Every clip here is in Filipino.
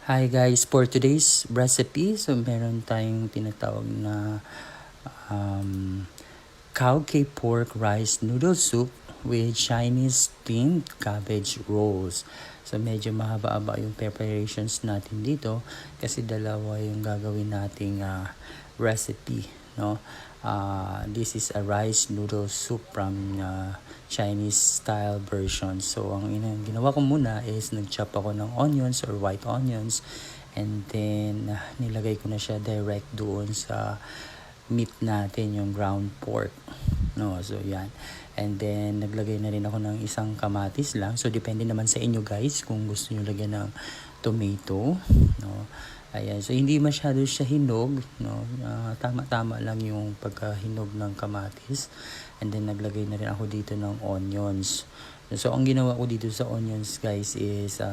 Hi guys, for today's recipe, so meron tayong tinatawag na cow pork rice noodle soup with Chinese steamed cabbage rolls. So medyo mahaba-haba yung preparations natin dito kasi dalawa yung gagawin nating recipe, no? This is a rice noodle soup from Chinese style version. So ang ginawa ko muna is nag-chop ako ng onions or white onions, and then nilagay ko na siya direct doon sa meat natin, yung ground pork, no? So yan, and then naglagay na rin ako ng isang kamatis lang. So depende naman sa inyo guys kung gusto niyo lagyan ng tomato, no? Ayan, so hindi masyado siya hinog, no? Tama-tama lang yung pagkahinog ng kamatis. And then naglagay na rin ako dito ng onions. So ang ginawa ko dito sa onions guys is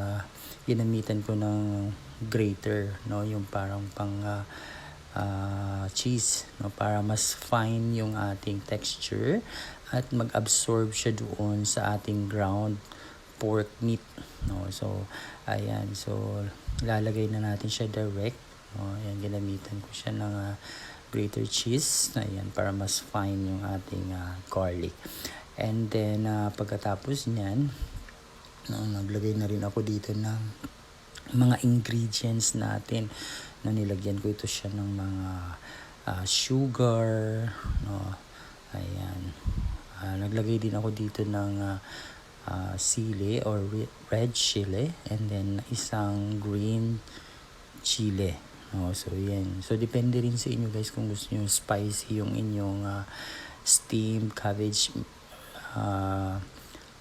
ginamitan ko ng grater, no? Yung parang pang cheese, no? Para mas fine yung ating texture at mag-absorb siya doon sa ating ground pork meat, no? So ayan, so lalagay na natin siya direct, no? Ayan, ginamitan ko siya ng grated cheese, ayan, para mas fine yung ating garlic. And then pagkatapos niyan, no, naglagay na rin ako dito ng mga ingredients natin, no? Nilagyan ko ito siya ng mga sugar, no? Ayan, naglagay din ako dito ng sili or red chili, and then isang green chili, no? So yan, so depende rin sa inyo guys kung gusto niyo spicy yung inyong steamed cabbage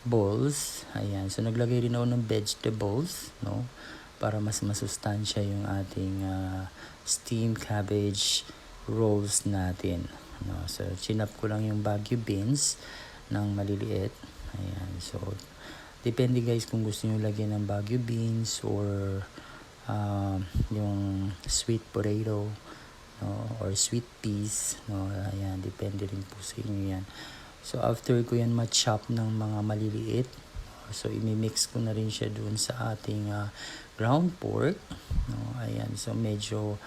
balls. Ayan, so naglagay rin ako ng vegetables, no? Para mas masustansya yung ating steamed cabbage rolls natin, no? So chinap ko lang yung Baguio beans ng maliliit. Ayan, so depende guys kung gusto niyo lagyan ng Baguio beans or yung sweet potato, no, or sweet peas, no? Ayan, depende rin po sa inyo yan. So after ko yan ma-chop ng mga maliliit, so imi-mix ko na rin siya doon sa ating ground pork, no? Ayan, so medyo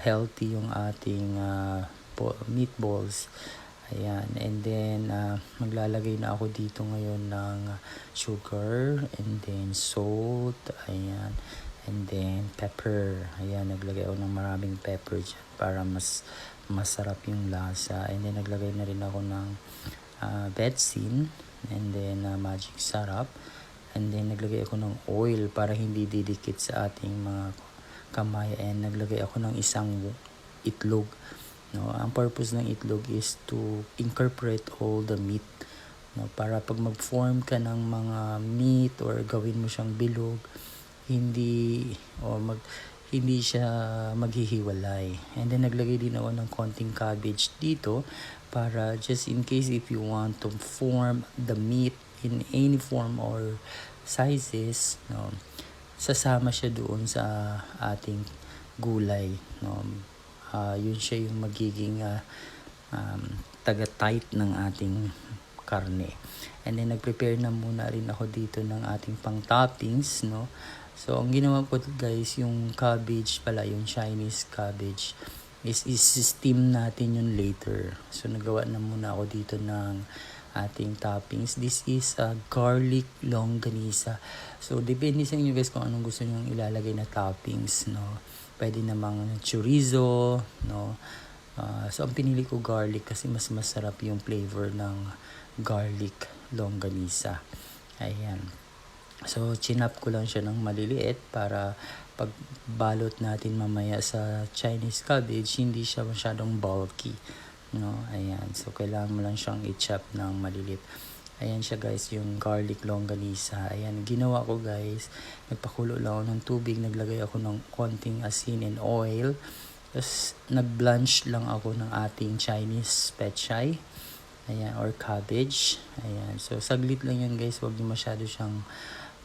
healthy yung ating meatballs. Ayan, and then maglalagay na ako dito ngayon ng sugar, and then salt, ayan, and then pepper. Ayan, naglagay ako ng maraming pepper dyan para mas masarap yung lasa. And then naglagay na rin ako ng betsin, and then magic sarap, and then naglagay ako ng oil para hindi didikit sa ating mga kamay, and naglagay ako ng isang itlog, no? Ang purpose ng itlog is to incorporate all the meat, no? Para pag mag-form ka ng mga meat or gawin mo siyang bilog, hindi siya maghihiwalay. And then naglagay din ako ng konting cabbage dito para just in case if you want to form the meat in any form or sizes, no, sasama siya doon sa ating gulay, no? Yun siya yung magiging taga-tight ng ating karne. And then nag-prepare na muna rin ako dito ng ating pang-toppings, no? So ang ginawa ko guys, yung cabbage pala, yung Chinese cabbage is steam natin yun later. So nagawa na muna ako dito ng ating toppings. This is a garlic longganisa. So depende sa inyo guys kung anong gusto niyo ilalagay na toppings, no? Pwede namang chorizo, no? So ang pinili ko garlic kasi mas masarap yung flavor ng garlic longganisa. Ayan. So chinap ko lang siya ng maliliit para pag balot natin mamaya sa Chinese cabbage, hindi siya masyadong bulky, no? Ayan, so kailangan mo lang siyang i-chop ng malilit. Ayan siya guys, yung garlic longganisa. Ayan, ginawa ko guys, nagpakulo lang ako ng tubig, naglagay ako ng konting asin and oil, tapos nag-blanch lang ako ng ating Chinese pechay, ayan, or cabbage. Ayan, so saglit lang yan guys, huwag niyo masyado siyang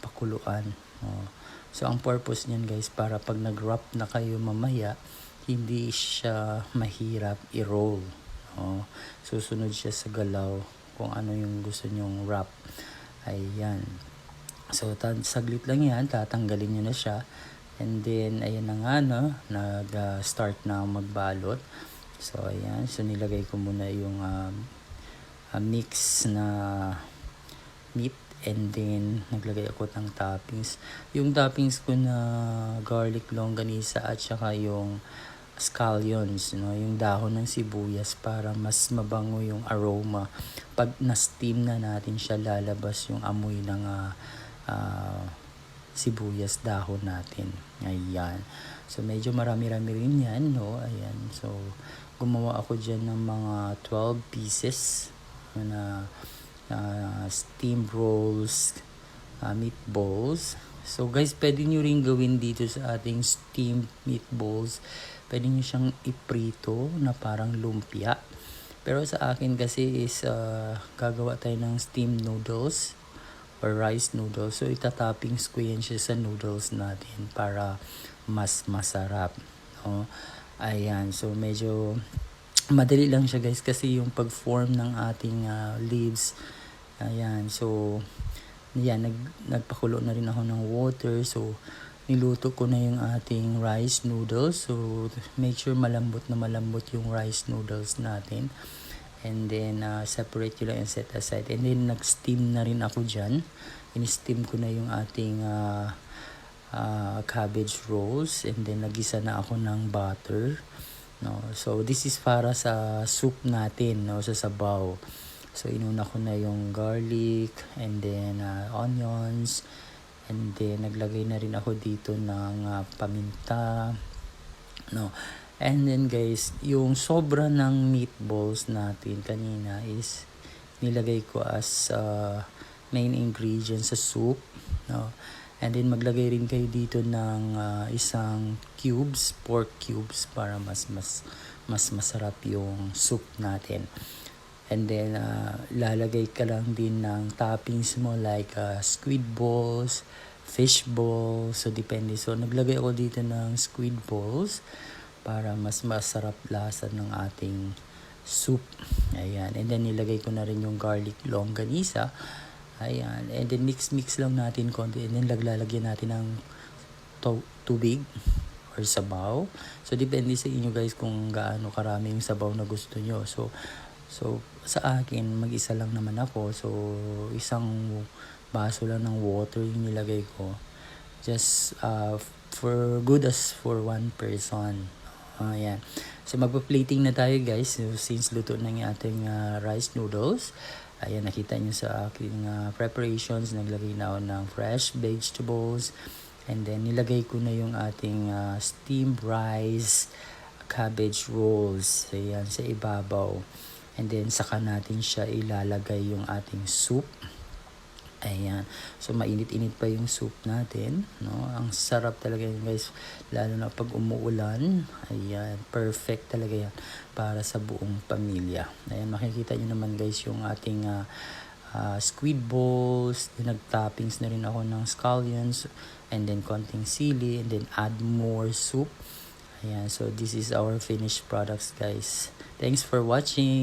pakuluan, no? So ang purpose niyan guys, para pag nag-wrap na kayo mamaya, hindi siya mahirap i-roll, no? Susunod siya sa galaw kung ano yung gusto nyong wrap. Ayan. So saglit lang yan, tatanggalin nyo na siya. And then, ayan na nga, no, nag-start na magbalot. So, ayan. So, nilagay ko muna yung mix na meat. And then, naglagay ako ng toppings. Yung toppings ko na garlic longganisa at saka yung scallions, no, yung dahon ng sibuyas para mas mabango yung aroma. Pag na-steam na natin siya, lalabas yung amoy ng sibuyas dahon natin. Ayan. So, medyo marami-rami rin yan, no? Ayan. So, gumawa ako dyan ng mga 12 pieces na steam rolls, meatballs. So, guys, pwede nyo rin gawin dito sa ating steamed meatballs. Pwede nyo siyang iprito na parang lumpia. Pero sa akin kasi is gagawa tayo ng steamed noodles or rice noodles. So, itatoppings ko yan siya sa noodles natin para mas masarap. No? Ayan. So, medyo madali lang siya, guys, kasi yung pag-form ng ating leaves. Ayan. So, yan. Nagpakulo na rin ako ng water. So, niluto ko na yung ating rice noodles. So, make sure malambot na malambot yung rice noodles natin. And then, separate yun lang and set aside. And then, nag-steam na rin ako dyan. In-steam ko na yung ating cabbage rolls. And then, nagisa na ako ng butter. No? So, this is para sa soup natin, no? Sa sabaw. So, inuna ko na yung garlic and then onions. And then, naglagay na rin ako dito ng paminta. No. And then, guys, yung sobra ng meatballs natin kanina is nilagay ko as main ingredient sa soup. No. And then, maglagay rin kayo dito ng isang cubes, pork cubes, para mas masarap yung soup natin. And then, lalagay ka lang din ng toppings mo like squid balls, fish balls. So, depende. So, naglagay ako dito ng squid balls para mas masarap lasa ng ating soup. Ayan. And then, nilagay ko na rin yung garlic longganisa. Ayan. And then, mix lang natin konti. And then, lalagyan natin ng tubig or sabaw. So, depende sa inyo, guys, kung gaano karami yung sabaw na gusto nyo. So, sa akin, mag-isa lang naman ako. So, isang baso lang ng water yung nilagay ko. Just for good as for one person. Ayan. So, magpa-plating na tayo, guys. So, since luto na yung ating rice noodles. Ayan, nakita nyo sa aking preparations. Naglagay na ako ng fresh vegetables. And then, nilagay ko na yung ating steamed rice cabbage rolls. Ayan, sa ibabaw. And then, saka natin siya ilalagay yung ating soup. Ayan. So, mainit-init pa yung soup natin. No? Ang sarap talaga yun, guys. Lalo na pag umuulan. Ayan. Perfect talaga yan para sa buong pamilya. Ayan. Makikita nyo naman, guys, yung ating squid balls. Nag-toppings na rin ako ng scallions. And then, konting sili. And then, add more soup. Ayan. So, this is our finished products, guys. Thanks for watching.